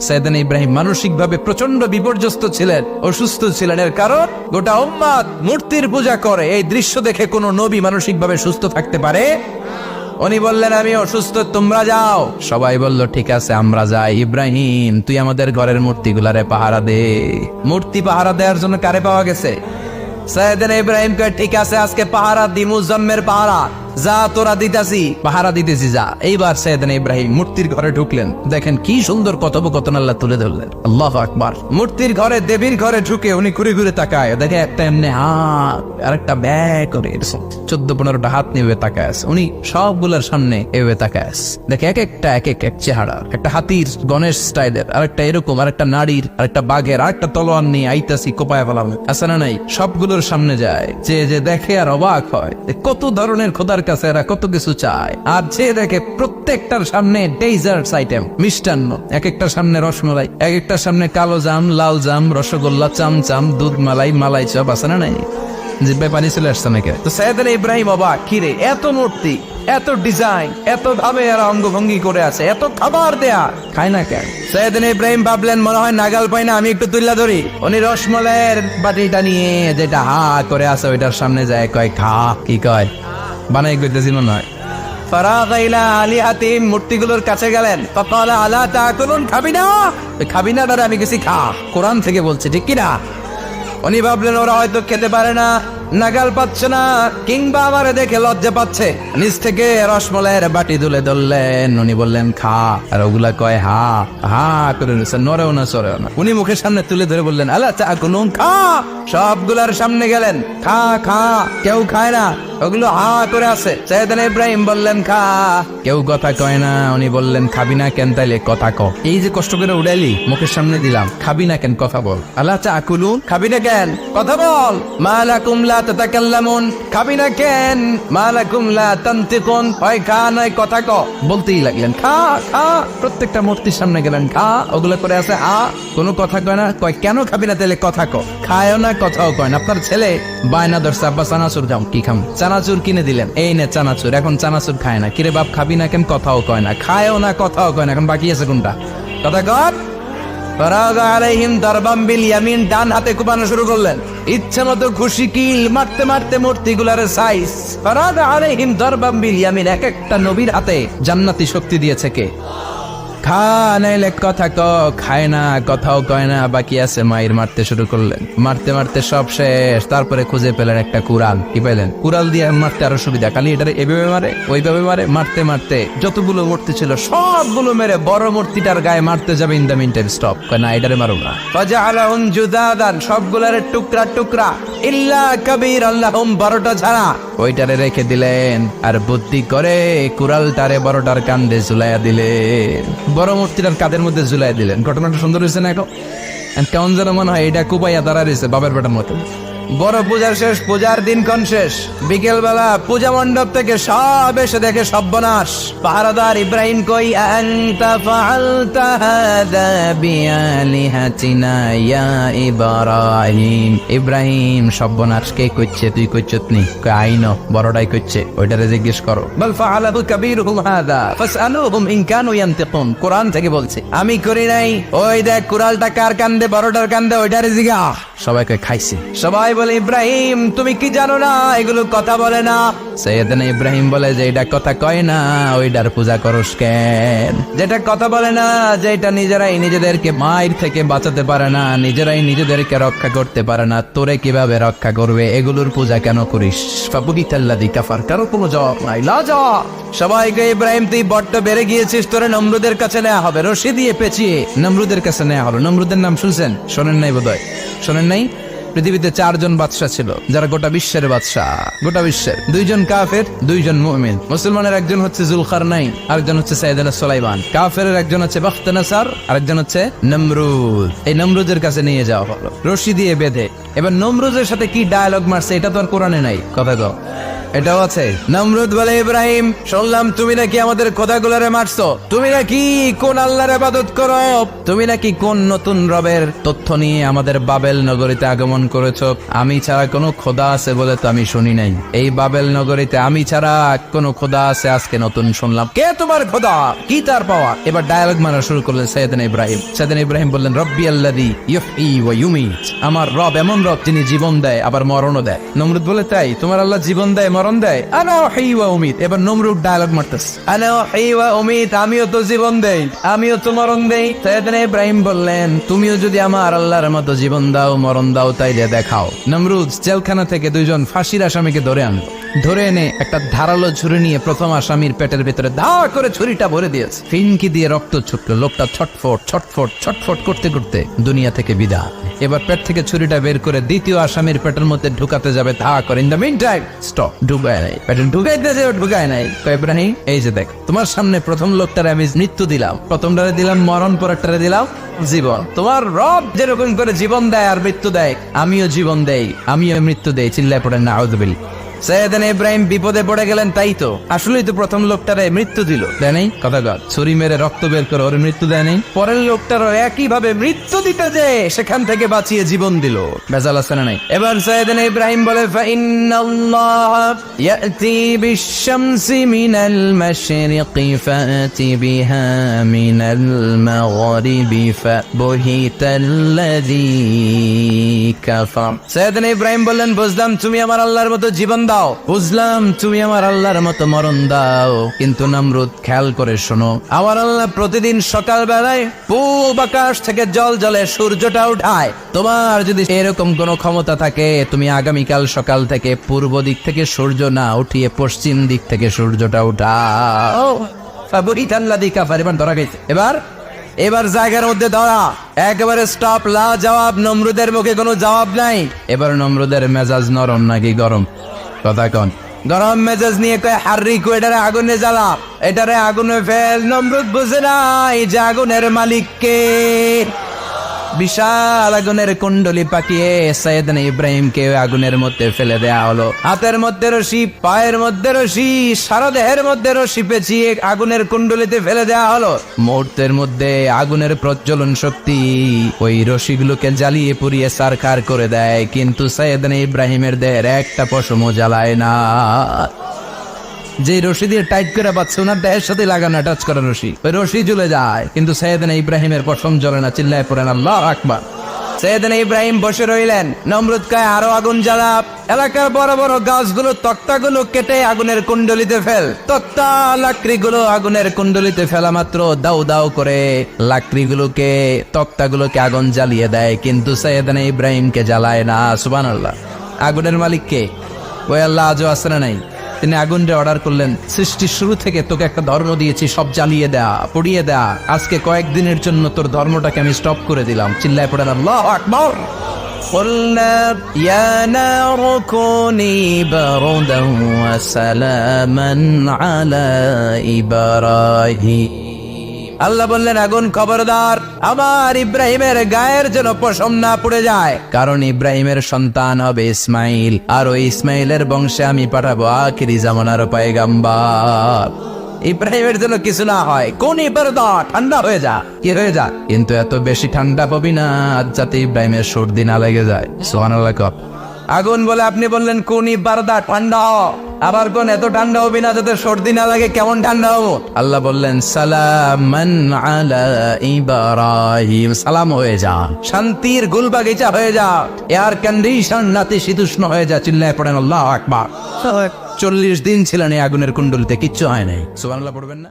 সাইয়েদনা ইব্রাহিম মানসিকভাবে প্রচন্ড বিপর্যস্ত ছিলেন, অসুস্থ ছিলেন। এর কারণ গোটা উম্মাত মূর্তির পূজা করে। এই দৃশ্য দেখে কোন নবী মানসিকভাবে সুস্থ থাকতে পারে? উনি বললেন, আমি অসুস্থ, তোমরা যাও। সবাই বলল, ঠিক আছে আমরা যাই। ইব্রাহিম, তুই আমাদের ঘরের মূর্তিগুলারে পাহারা দে। মূর্তি পাহারা দেওয়ার জন্য কারে পাওয়া গেছে? সাইয়েদনা ইব্রাহিম কয়, ঠিক আছে আজকে পাহারা দিমু, জন্মের পাহারা। যা তোরা দিতাছি, পাহারা দিতেছি, যা। এইবার সাইয়েদনা ইব্রাহিম মূর্তির ঘরে ঢুকলেন। দেখেন কি সুন্দর কথোপকথন আল্লাহ তুলে ধরলেন। আল্লাহু আকবার। মূর্তির ঘরে, দেবীর ঘরে ঢুকে উনি ঘুরে ঘুরে তাকায়, দেখে একটা এমনি হাত আর একটা ব্যাগ করে 14-15টা হাত নিয়ে তাকায় আছে। উনি সবগুলোর সামনে এভাবে তাকায় আছে। দেখে এক একটা এক চেহারা, একটা হাতির গণেশ স্টাইলের, আর একটা এরকম, আর একটা নারীর, আর একটা বাঘের, আর একটা তলোয়ার নিয়ে আইতাছি কোপায় ফেলাম আছে না নাই? সবগুলোর সামনে যায়। যে দেখে আর অবাক হয়, কত ধরনের খোদার কাছে এরা কত কিছু চায়। আর যে দেখে প্রত্যেকটার সামনে ডেজার্টস আইটেম, মিষ্টান্ন, এক একটার সামনে রসমালাই, এক একটার সামনে কালো জাম, লাল জাম, রসগোল্লা, চামচাম, দুধ মালাই, মালাই চপ আছে না নাই? জিব্বায় পানি চলে আসছে নাকি? তো সাইয়েদনা ইব্রাহিম অবাক, কিরে এত মূর্তি, এত ডিজাইন, এত ভাবে এরা অঙ্গভঙ্গি করে আছে, এত খাবার দেয়া, খায় না কেন? সাইয়েদনা ইব্রাহিম ভাবলেন, মনে হয় নাগাল পাই না, আমি একটু তুল্লা ধরি। উনি রসমালাইয়ের বাটিটা নিয়ে যেটা হা করে আছে ওইটার সামনে যায়, কয় খা। কি কয়? বানাই করতেছি মনে হয়। ফারাগা ইলা আলিহাতিম, মূর্তিগুলোর কাছে গেলেন। ফাকালা আলা তাকুলুন, খাবি না? খাবি না দাদা, আমি কিছু খা। কোরআন থেকে বলছে, ঠিক কি না? উনি ভাবলেন ওরা হয়তো খেতে পারে না, নাগাল পাচ্ছে না, কিংবা আমার দেখে লজ্জা পাচ্ছে। নিচ থেকে রসমালাইয়ের বাটি তুলে ধরলেন। উনি বললেন খা, আর ওগুলা কয় হা হা করে নিচ্ছে, নড়েও না সরেও না। উনি মুখের সামনে তুলে ধরে বললেন, আলা তাকুলুন, খা। সবগুলার সামনে গেলেন, খা খা। কেউ খায় না, ওগুলো হা করে আছে। সাইয়েদনা ইব্রাহিম বললেন খা, কেউ কথা কয় না। উনি বললেন, খাবি না কেন? তাইলে কথা ক। এই যে কষ্ট করে উড়াইলি, মুখের সামনে দিলাম, খাবি না কেন? কথা বল। আলা তাকুলুন, খাবি না কেন? কথা বল। মা লাকুম লা তাতাকাল্লামুন, খাবি না কেন? মা লাকুম লা তানতিকুন, হয় খা নয় কথা ক। বলতেই লাগলেন, খা খা। প্রত্যেকটা মূর্তির সামনে গেলেন, খা। ওগুলো করে আছে আ, কোনো কথা কয় না। কয় কেন খাবি না? তাইলে কথা ক। খায়ও না, কথাও কয় না। আপনার ছেলে বায়না ধরছে, আব্বা চানাচুর খাম। কি খাম? চানাচুর কিনে দিলেন, এই নে চানাচুর। এখন চানাচুর খায় না। কিরে বাপ, খাবি না কেন? কথাও কয় না। খায়ও না, কথাও কয় না। এখন বাকি আছে কোনটা? কথা কর। ফারাগা আলাইহিম দারবাম বিল ইয়ামিন, ডান হাতে কুপানো শুরু করলেন। ইচ্ছে মতো খুশি কিল মারতে মারতে মূর্তিগুলার সাইজ। ফারাগা আলাইহিম দারবাম বিল ইয়ামিন, এক একটা নবীর হাতে জান্নাতি শক্তি দিয়েছে কে? খা নাইলে কথা ক। খায় না, কথাও কয় না, বাকি আছে মায়ের। মারতে শুরু করলেন, মারতে মারতে সব শেষ। তারপরে খুঁজে পেলেন একটা কুড়াল। কি পেলেন? কুড়াল দিয়ে মারতে আরো সুবিধা। খালি এটারে এভাবে মারে, ওইভাবে মারে। মারতে মারতে যতগুলো মূর্তি ছিল সবগুলো মেরে বড় মূর্তিটার গায়ে মারতে যাবে। In the meantime stop, না এটারে মারো না। ফাজাআলাহুম জুদাদান, সবগুলার টুকরা টুকরা। ইল্লা কাবীর আল্লাহুম, 12টা ছাড়া ওইটারে রেখে দিলেন। আর বুদ্ধি করে কুড়ালটারে বড়টার কান্দে ঝুলাইয়া দিলেন, বড় মূর্তিটার কাদের মধ্যে ঝুলাই দিলেন। ঘটনাটা সুন্দর হয়েছে না? এখন কেমন যেন মনে হয় এটা কুপাইয়া দাঁড়া রয়েছে বাবার বেটার মতো। বড় পূজার শেষ, পূজার দিনক্ষণ শেষ। বিকেল বেলা পূজা মণ্ডপ থেকে সব এসে দেখে সর্বনাশ। পাহারাদার ইব্রাহিম কই, আনতা ফাআলতা হাদা বিআলিহাতিনা ইয়া ইব্রাহিম। ইব্রাহিম, সর্বনাশ কে কইছে? তুই কইছত নি? আইনো বড়টাই কইছে, ওইটারে জিজ্ঞেস করো। বল ফাআলাহু কাবীরুহুম হাদা ফাসআলুহুম ইন কানু ইয়ানতিকুন। কোরআন থেকে বলছে, আমি করি নাই। ওই দেখ কুড়ালটা কার কান্দে, বড়টার কান্দে, ওইটারে জিগা। সবাই কই খাইছে। সবাই বলে, ইব্রাহিম তুমি কি জানো না এগুলো কথা বলে না? সাইয়েদনা ইব্রাহিম বলে, যে এটা কথা কয় না ওইটার পূজা করস কেন? যেটা কথা বলে না, যেটা নিজেরাই নিজেদেরকে মায়ের থেকে বাঁচাতে পারে না, নিজেরাই নিজেদেরকে রক্ষা করতে পারে না, তোরে কিভাবে রক্ষা করবে? এগুলোর পূজা কেন করিস? ফাবুহিতাল্লাযী কাফার, কারো কোনো জবাব নাই, লাজবাব। সবাইকে, ইব্রাহিম তুই বড্ড বেড়ে গিয়েছিস, তোরে নমরুদের কাছে নেওয়া হবে। রশি দিয়ে পেঁচিয়ে নমরুদের কাছে নেওয়া হলো। নমরুদের নাম শুনছেন? শোনেন নাই বোধহয়। শোনেন নাই? পৃথিবীতে 4 জন বাদশা ছিল, যারা গোটা বিশ্বের বাদশা। গোটা বিশ্বের 2 জন কাফের, 2 জন মুমিন। মুসলমানের একজন হচ্ছে জুলকারনাইন, আরেকজন হচ্ছে সাইয়েদনা সুলাইমান। কাফেরের একজন হচ্ছে বাখতানাসার, আরেকজন হচ্ছে নমরুদ। এই নমরুদের কাছে নিয়ে যাওয়া হলো রশি দিয়ে বেঁধে। এবার নমরুদের সাথে কি ডায়ালগ মারছে এটা তো আর কোরআনে নাই। কথা কও। এটাও আছে। নমরুদ বলে, ইব্রাহিম শুনলাম তুমি নাকি আমাদের খোদাগুলারে মারছো, তুমি নাকি কোন আল্লাহর ইবাদত করো, তুমি নাকি কোন নতুন রবের তথ্য নিয়ে আমাদের বাবেল নগরীতে আগমন করেছো। আমি ছাড়া কোনো খোদা আছে বলে তো আমি শুনি নাই, এই বাবেল নগরীতে আমি ছাড়া কোনো খোদা আছে আজকে নতুন শুনলাম। কে তোমার খোদা, কি তার পাওয়া? এবার ডায়ালগ মারা শুরু করলেন সাইয়েদনা ইব্রাহিম। সাইয়েদনা ইব্রাহিম বললেন, রব্বি আল্লাযী ইউহয়ী ওয়া ইউমীত, আমার রব এমন রব যিনি জীবন দেয় আবার মরণও দেয়। নমরুদ বলে, তাই তোমার আল্লাহ জীবন দেয় মরণ দেয়? আনা উহয়ী ওয়া উমীত। এবার নমরুদ ডায়ালগ মারতেছে, আনা উহয়ী ওয়া উমীত, আমিও তো জীবন দেই আমিও তো মরণ দেই। সাইয়েদনা ইব্রাহিম বললেন, তুমিও যদি আমার আল্লাহর মতো জীবন দাও মরণ দাও তাইলে দেখাও। নমরুদ জেলখানা থেকে দুইজন ফাঁসির আসামিকে ধরে আনলো। ধরে এনে একটা ধারালো ছুরি নিয়ে প্রথম আসামির পেটের ভিতরে ধা করে ছুরিটা ভরে দিয়েছে। ফিনকি দিয়ে রক্ত ছুটলো। লোকটা ছটফট ছটফট ছটফট করতে করতে দুনিয়া থেকে বিদায়। এবার পেট থেকে ছুরিটা বের করে দ্বিতীয় আসামির পেটের মধ্যে ঢুকাতে যাবে, ধা করে। In the meantime stop, ঢুকায় নাই। পেটে ঢুকাইতেছে, ঢুকায় নাই। ইব্রাহিম, এই যে দেখ, তোমার সামনে প্রথম লোকটারে আমি মৃত্যু দিলাম, প্রথমটারে দিলাম মরণ, পরেরটারে দিলাম জীবন। তোমার রব যেরকম করে জীবন দেয় আর মৃত্যু দেয়, আমিও জীবন দেই আমিও মৃত্যু দেই। চিল্লায় পড়েন নাউযুবিল্লাহ। সাইয়েদনা ইব্রাহিম বিপদে পড়ে গেলেন। তাই তো, আসলেই তো প্রথম লোকটারে মৃত্যু দিল, দেয় নাই? কথা কর, ছুরি মেরে রক্ত বের করে ওর মৃত্যু দেয় নাই? পরের লোকটারও একই ভাবে মৃত্যু দিতে যে সেখান থেকে বাঁচিয়ে জীবন দিল। ভেজাল আছে না নাই? এবার সাইয়েদনা ইব্রাহিম বলে, ফাইন্নাল্লাহ ইয়াতি বিশ-শামসি মিনাল মাশরিকি ফাতি বিহা মিনাল মাগরিবি ফাবহিতাল্লাযী কাফার। সাইয়েদনা ইব্রাহিম বললেন, বুঝলাম তুমি আমার আল্লাহর মতো জীবন দাও, বুঝলাম তুমি আমার আল্লাহর মতো মরণ দাও, কিন্তু নমরুদ খেয়াল করে শোনো, আমার আল্লাহ প্রতিদিন সকাল বেলায় পূব আকাশ থেকে জল জলে সূর্যটা উঠায়। তোমার যদি এরকম কোনো ক্ষমতা থাকে, তুমি আগামীকাল সকাল থেকে পূর্ব দিক থেকে সূর্য না উঠিয়ে পশ্চিম দিক থেকে সূর্যটা উঠাও। ফাবহিতাল্লাযী কাফার। এবার ধরা গেছে। এবার জায়গার মধ্যে ধরা, একেবারে স্টপ, লা জবাব। নমরুদের মুখে কোনো জবাব নাই। এবার নমরুদের মেজাজ নরম নাকি গরম? কথা কন। গরম মেজাজ নিয়ে কয়, হাররিকু, এটারে আগুনে জ্বালা, এটারে আগুনে ফেল। নমরুদ বুঝে নাই যে আগুনের মালিক কে। বিশাল আগুনের কুণ্ডলি পাকিয়ে সাইয়েদনা ইব্রাহিমকে আগুনের মধ্যে ফেলে দেয়া হলো। হাতের মধ্যে রশি, পায়ের মধ্যে রশি, সারা দেহের মধ্যে রশি পেঁচিয়ে আগুনের কুণ্ডলিতে ফেলে দেয়া হলো। মুহূর্তের মধ্যে আগুনের প্রজ্বলন শক্তি ওই রশিগুলোকে জ্বালিয়ে পুড়িয়ে সারখার করে দেয়, কিন্তু সাইয়েদনা ইব্রাহিমের দেহের একটা পশমও জ্বালায় না। যে রশি দিয়ে টাইট করে বাঁচছে, ওনার দেহের সাথে লাগানো টাচ করা রশি, ওই রশি জ্বলে যায়, কিন্তু সাইয়েদনা ইব্রাহিমের পশম জ্বলে না। চিল্লায় পড়েন আল্লাহু আকবার। সাইয়েদনা ইব্রাহিম বসে রইলেন। নমরুদ কয়, আরো আগুন জ্বালা, এলাকার বড় বড় গাছগুলো, তক্তাগুলো কেটে আগুনের কুণ্ডলিতে ফেল। তক্তা লাকড়িগুলো আগুনের কুণ্ডলিতে ফেলা মাত্র দাউ দাউ করে লাকড়িগুলোকে, তক্তাগুলোকে আগুন জ্বালিয়ে দেয়, কিন্তু সাইয়েদনা ইব্রাহিমকে জ্বালায় না। সুবহানাল্লাহ। আগুনের মালিক কে? ওই আল্লাহ আজও আছে না নাই? তিনি আগুনটা অর্ডার করলেন, সৃষ্টির শুরু থেকে তোকে একটা ধর্ম দিয়েছি, সব জ্বালিয়ে দেয়া, পুড়িয়ে দেয়া, আজকে কয়েকদিনের জন্য তোর ধর্মটাকে আমি স্টপ করে দিলাম। চিল্লায় পড়েন আল্লাহু আকবার। قُلْنَا يَا نَارُ كُونِي بَرْدًا وَسَلَامًا عَلَى إِبْرَاهِيمَ। আল্লাহ বললেন, আগুন খবরদার, আমার ইব্রাহিমের গায়ের যেন পশম না পুড়ে যায়, কারণ ইব্রাহিমের সন্তান হবে ইসমাইল, আর ওই ইসমাইলের বংশে আমি পাঠাবো আখিরি জামানার পয়গাম্বর। ইব্রাহিমের জন্য কিছু না হয়, কোন ইবারদা, ঠান্ডা হয়ে যা, কি হয়ে যা, কিন্তু এত বেশি ঠান্ডা পাবি না যাতে ইব্রাহিমের সর্দি না লেগে যায়। সুবহানাল্লাহ। আগুন বলে, আপনি বললেন কোন ইবারদা, ঠান্ডা হ, আবার কোন এত ঠান্ডা হবি না যাতে সর্দি না লাগে, কেমন ঠান্ডা হবো? আল্লাহ বললেন, সালামান আলা ইব্রাহিম, সালাম হয়ে যা, শান্তির গুলবাগিচা হয়ে যা, এয়ার কন্ডিশন নাতিশীতোষ্ণ হয়ে যা। চিল্লায় পড়েন আল্লাহু আকবার। 40 দিন ছিলেন এই আগুনের কুণ্ডলিতে, কিচ্ছু হয় নাই। সুবহানাল্লাহ পড়বেন না?